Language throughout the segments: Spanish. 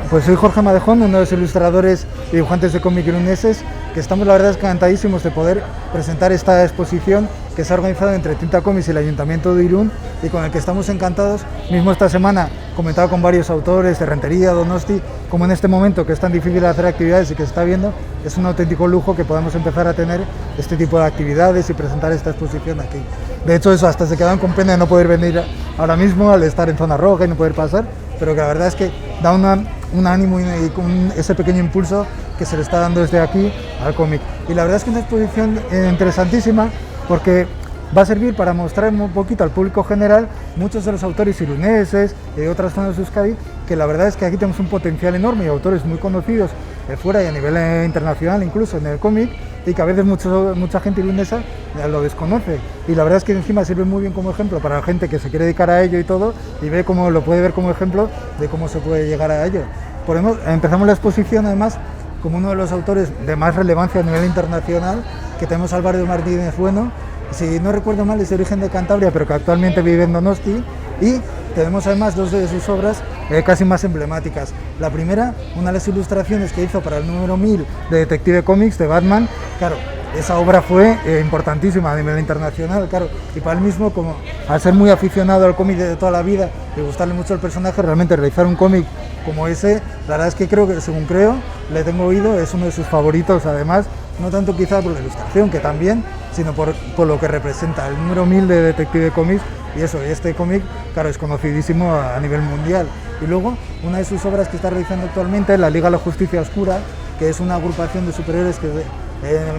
Pues soy Jorge Madejón, uno de los ilustradores y dibujantes de cómic iruneses, que estamos la verdad encantadísimos de poder presentar esta exposición que se ha organizado entre Tinta Comics y el Ayuntamiento de Irún y con el que estamos encantados. Mismo esta semana comentado con varios autores de Rentería, Donosti, como en este momento que es tan difícil hacer actividades y que se está viendo, es un auténtico lujo que podamos empezar a tener este tipo de actividades y presentar esta exposición aquí. De hecho, eso hasta se quedaban con pena de no poder venir ahora mismo al estar en zona roja y no poder pasar, pero que la verdad es que da un ánimo y ese pequeño impulso que se le está dando desde aquí al cómic. Y la verdad es que es una exposición interesantísima porque va a servir para mostrar un poquito al público general muchos de los autores iruneses y de otras zonas de Euskadi, que la verdad es que aquí tenemos un potencial enorme y autores muy conocidos fuera y a nivel internacional incluso en el cómic, y que a veces mucha gente irunesa lo desconoce, y la verdad es que encima sirve muy bien como ejemplo para la gente que se quiere dedicar a ello y todo, y ve cómo lo puede ver como ejemplo de cómo se puede llegar a ello. Empezamos la exposición además como uno de los autores de más relevancia a nivel internacional, que tenemos a Álvaro Martínez Bueno, si no recuerdo mal es de origen de Cantabria, pero que actualmente vive en Donosti, y tenemos además dos de sus obras casi más emblemáticas. La primera, una de las ilustraciones que hizo para el número 1000 de Detective Comics de Batman. Claro, esa obra fue importantísima a nivel internacional, claro, y para él mismo, como al ser muy aficionado al cómic de toda la vida y gustarle mucho el personaje, realmente realizar un cómic como ese, la verdad es que según creo, le tengo oído, es uno de sus favoritos, además, no tanto quizá por la ilustración, que también, sino por lo que representa el número 1000 de Detective Comics, y este cómic, claro, es conocidísimo a nivel mundial. Y luego, una de sus obras que está realizando actualmente, La Liga de la Justicia Oscura, que es una agrupación de superhéroes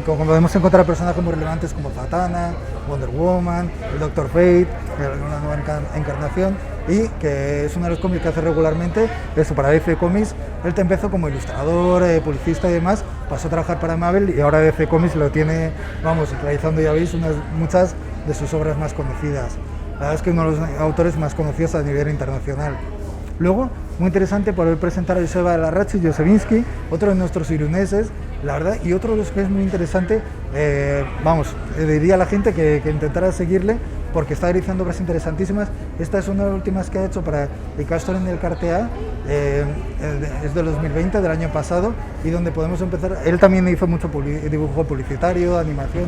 como podemos encontrar personajes muy relevantes como Zatanna, Wonder Woman, el Doctor Fate, una nueva encarnación, y que es uno de los cómics que hace regularmente, eso para DC Comics. Él empezó como ilustrador, publicista y demás, pasó a trabajar para Marvel y ahora DC Comics lo tiene, realizando, ya veis, muchas de sus obras más conocidas. La verdad es que uno de los autores más conocidos a nivel internacional. Luego, muy interesante poder presentar a Joseba Larrachi y Josevinsky, otro de nuestros iruneses, la verdad, y otro de los que es muy interesante, diría a la gente que intentara seguirle, porque está realizando obras interesantísimas. Esta es una de las últimas que ha hecho para el Castor en el Cartea, es del 2020, del año pasado, y donde podemos empezar. Él también hizo mucho dibujo publicitario, animación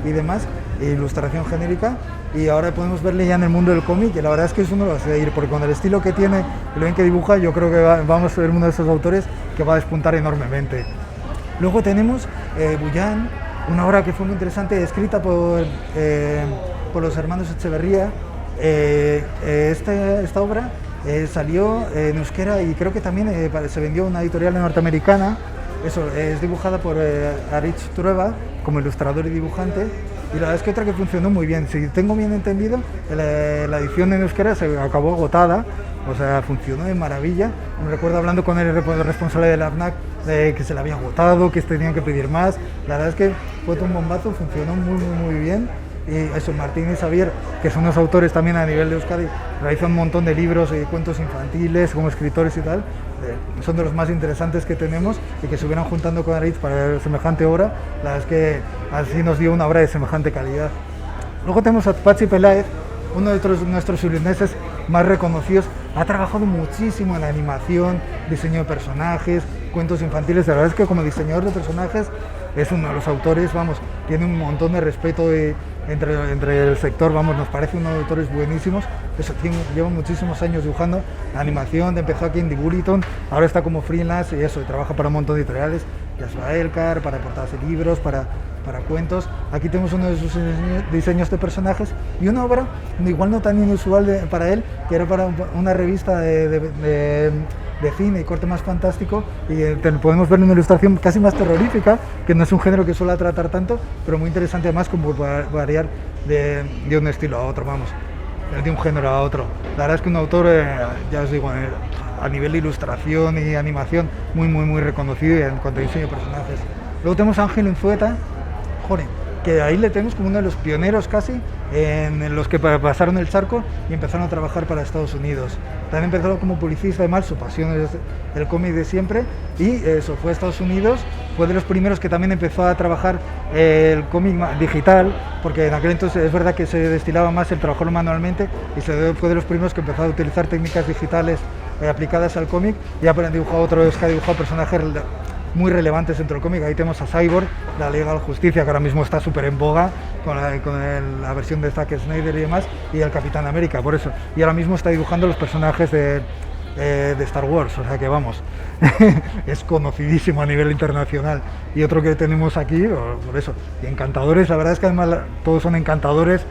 y demás, e ilustración genérica, y ahora podemos verle ya en el mundo del cómic, y la verdad es que es uno de los de ir, porque con el estilo que tiene y lo bien que dibuja, yo creo que vamos a ver uno de esos autores que va a despuntar enormemente. Luego tenemos Bullán, una obra que fue muy interesante, escrita por los hermanos Echeverría. Esta obra salió en euskera y creo que también se vendió a una editorial norteamericana. Es dibujada por Aritz Trueba como ilustrador y dibujante, y la verdad es que otra que funcionó muy bien. Si tengo bien entendido, la edición en euskera se acabó agotada, o sea, funcionó de maravilla. Me recuerdo hablando con el responsable de la FNAC que se la había agotado, que tenían que pedir más. La verdad es que fue un bombazo, funcionó muy bien. Y eso, Martín y Xavier, que son unos autores también a nivel de Euskadi, realizan un montón de libros y cuentos infantiles como escritores y tal, son de los más interesantes que tenemos, y que se hubieran juntando con Aritz para semejante obra. La verdad es que así nos dio una obra de semejante calidad. Luego tenemos a Patxi Peláez, uno de nuestros iruneses más reconocidos. Ha trabajado muchísimo en animación, diseño de personajes, cuentos infantiles. La verdad es que como diseñador de personajes es uno de los autores, tiene un montón de respeto entre el sector, nos parece uno de los autores buenísimos. Lleva muchísimos años dibujando animación, empezó aquí en Diguriton, ahora está como freelance y trabaja para un montón de editoriales, Yasua Elkar, para portadas de libros, para cuentos. Aquí tenemos uno de sus diseños de personajes y una obra igual no tan inusual para él, que era para una revista de cine y corte más fantástico, y podemos ver una ilustración casi más terrorífica, que no es un género que suele tratar tanto, pero muy interesante además, como variar de un estilo a otro, de un género a otro. La verdad es que un autor, ya os digo, a nivel de ilustración y animación muy reconocido, y en cuanto a diseño de personajes. Luego tenemos a Ángel Unzueta, que ahí le tenemos como uno de los pioneros casi en los que pasaron el charco y empezaron a trabajar para Estados Unidos. También empezó como publicista, además su pasión es el cómic de siempre, y eso, fue a Estados Unidos, fue de los primeros que también empezó a trabajar el cómic digital, porque en aquel entonces es verdad que se destilaba más el trabajarlo manualmente, y fue de los primeros que empezó a utilizar técnicas digitales aplicadas al cómic, y ha dibujado otros que ha dibujado personajes muy relevantes dentro del cómic. Ahí tenemos a Cyborg, la Liga de la Justicia, que ahora mismo está súper en boga con la versión de Zack Snyder y demás, y el Capitán América, por eso. Y ahora mismo está dibujando los personajes de Star Wars, o sea que vamos, es conocidísimo a nivel internacional. Y otro que tenemos aquí, por eso, y encantadores, la verdad es que además todos son encantadores.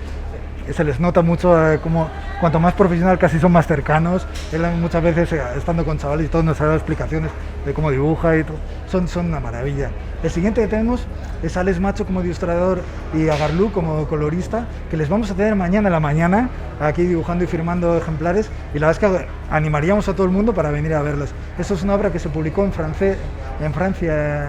Se les nota mucho como cuanto más profesional casi son más cercanos. Él muchas veces estando con chavales y todo nos ha dado explicaciones de cómo dibuja y todo. Son una maravilla. El siguiente que tenemos es Alex Macho como ilustrador y a Garlú como colorista, que les vamos a tener mañana a la mañana aquí dibujando y firmando ejemplares, y la verdad es que animaríamos a todo el mundo para venir a verlos. Eso es una obra que se publicó en Francia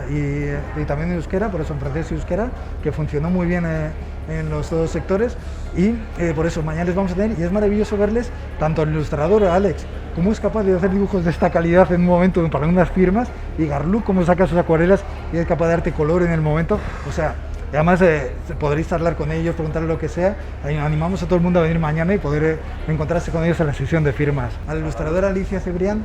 y también en euskera, por eso en francés y euskera, que funcionó muy bien en los dos sectores, y por eso mañana les vamos a tener, y es maravilloso verles tanto al ilustrador Alex, cómo es capaz de hacer dibujos de esta calidad en un momento para unas firmas, y Garlú cómo saca sus acuarelas y es capaz de darte color en el momento. O sea, además podréis hablar con ellos, preguntarles lo que sea. Animamos a todo el mundo a venir mañana y poder encontrarse con ellos en la sesión de firmas. A la ilustradora Alicia Cebrián,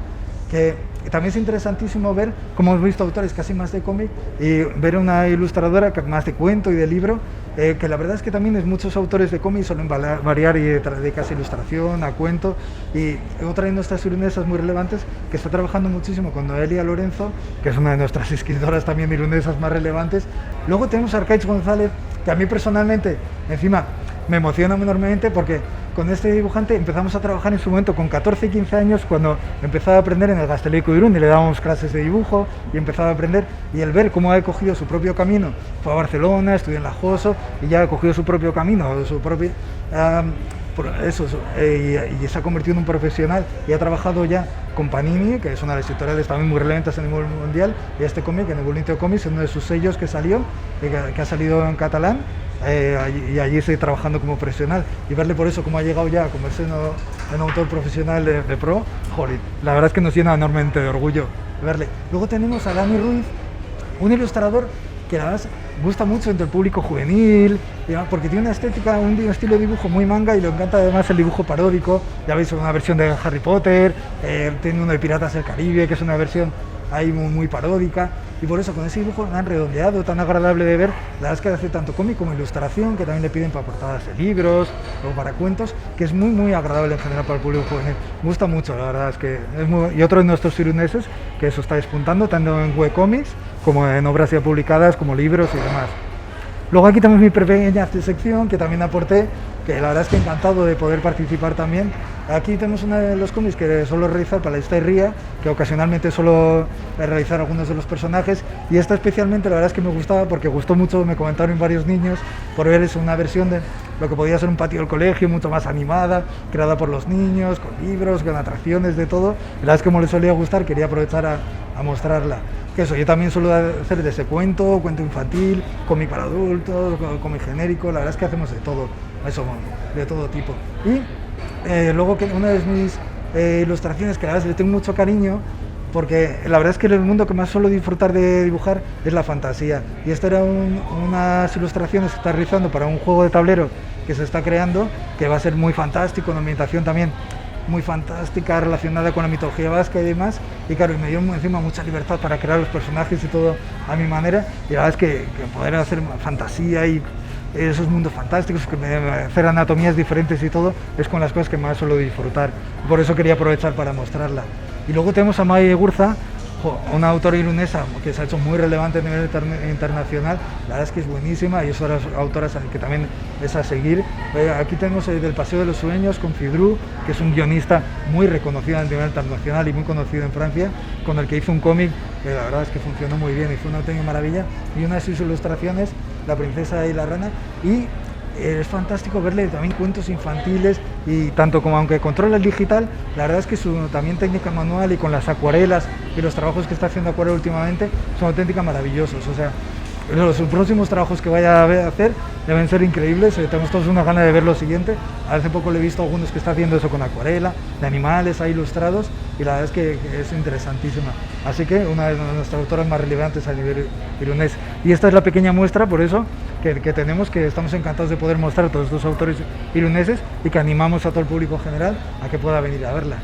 que también es interesantísimo ver cómo hemos visto autores casi más de cómic y ver una ilustradora que más de cuento y de libro, que la verdad es que también es muchos autores de cómic suelen variar y dedicarse a ilustración, a cuento, y otra de nuestras irunesas muy relevantes que está trabajando muchísimo con Noelia Lorenzo, que es una de nuestras escritoras también irunesas más relevantes. Luego tenemos a Arcaich González, que a mí personalmente encima me emociona enormemente porque con este dibujante empezamos a trabajar en su momento con 14 y 15 años, cuando empezaba a aprender en el Gazteleico de Irún y le dábamos clases de dibujo y empezaba a aprender, y el ver cómo ha cogido su propio camino, fue a Barcelona, estudió en la JOSO y ya ha cogido su propio camino, su propio, y se ha convertido en un profesional y ha trabajado ya con Panini, que es una de las editoriales también muy relevantes a nivel mundial, y este cómic, en el Bolinteo Comics, es uno de sus sellos que salió, que ha salido en catalán. Y allí estoy trabajando como profesional, y verle por eso cómo ha llegado ya a convertirse en un autor profesional de pro, joder, la verdad es que nos llena enormemente de orgullo verle. Luego tenemos a Dani Ruiz, un ilustrador que además gusta mucho entre el público juvenil, porque tiene una estética, un estilo de dibujo muy manga, y le encanta además el dibujo paródico. Ya veis, una versión de Harry Potter, tiene uno de Piratas del Caribe, que es una versión ahí muy paródica, y por eso con ese dibujo tan redondeado, tan agradable de ver, la verdad es que hace tanto cómic como ilustración, que también le piden para portadas de libros o para cuentos, que es muy agradable en general para el público juvenil. Me gusta mucho, la verdad es que es muy... Y otro de nuestros iruneses que eso está despuntando tanto en webcomics como en obras ya publicadas como libros y demás. Luego aquí tenemos mi pequeña sección que también aporté, que la verdad es que encantado de poder participar también. Aquí tenemos uno de los cómics que suelo realizar para la Esta que ocasionalmente suelo realizar algunos de los personajes, y esta especialmente la verdad es que me gustaba porque gustó mucho, me comentaron varios niños, por ver es una versión de lo que podía ser un patio del colegio, mucho más animada, creada por los niños, con libros, con atracciones, de todo. La verdad es que como les solía gustar, quería aprovechar a mostrarla. Que eso, yo también suelo hacer de ese cuento infantil, cómic para adultos, cómic genérico, la verdad es que hacemos de todo, eso, de todo tipo. Y luego que una de mis ilustraciones que la verdad le tengo mucho cariño, porque la verdad es que el mundo que más suelo disfrutar de dibujar es la fantasía, y esto era unas ilustraciones que está realizando para un juego de tablero que se está creando, que va a ser muy fantástico, una ambientación también muy fantástica relacionada con la mitología vasca y demás, y claro, me dio encima mucha libertad para crear los personajes y todo a mi manera, y la verdad es que poder hacer fantasía y esos mundos fantásticos, hacer anatomías diferentes y todo, es con las cosas que más suelo disfrutar, por eso quería aprovechar para mostrarla. Y luego tenemos a Mai Egurza, una autora irunesa que se ha hecho muy relevante a nivel internacional, la verdad es que es buenísima, y es otra autora que también es a seguir. Aquí tenemos del Paseo de los Sueños con Fidru, que es un guionista muy reconocido a nivel internacional y muy conocido en Francia, con el que hizo un cómic que la verdad es que funcionó muy bien y fue una auténtica maravilla, y una de sus ilustraciones, La princesa y la rana, y es fantástico verle también cuentos infantiles, y tanto como aunque controla el digital, la verdad es que su también técnica manual y con las acuarelas y los trabajos que está haciendo acuarela últimamente son auténticamente maravillosos. O sea, los próximos trabajos que vaya a hacer deben ser increíbles, tenemos todos una gana de ver lo siguiente. Hace poco le he visto a algunos que está haciendo eso con acuarela, de animales ahí ilustrados, y la verdad es que es interesantísima. Así que una de nuestras autoras más relevantes a nivel irunés. Y esta es la pequeña muestra, por eso, que tenemos, que estamos encantados de poder mostrar a todos estos autores iruneses, y que animamos a todo el público general a que pueda venir a verla.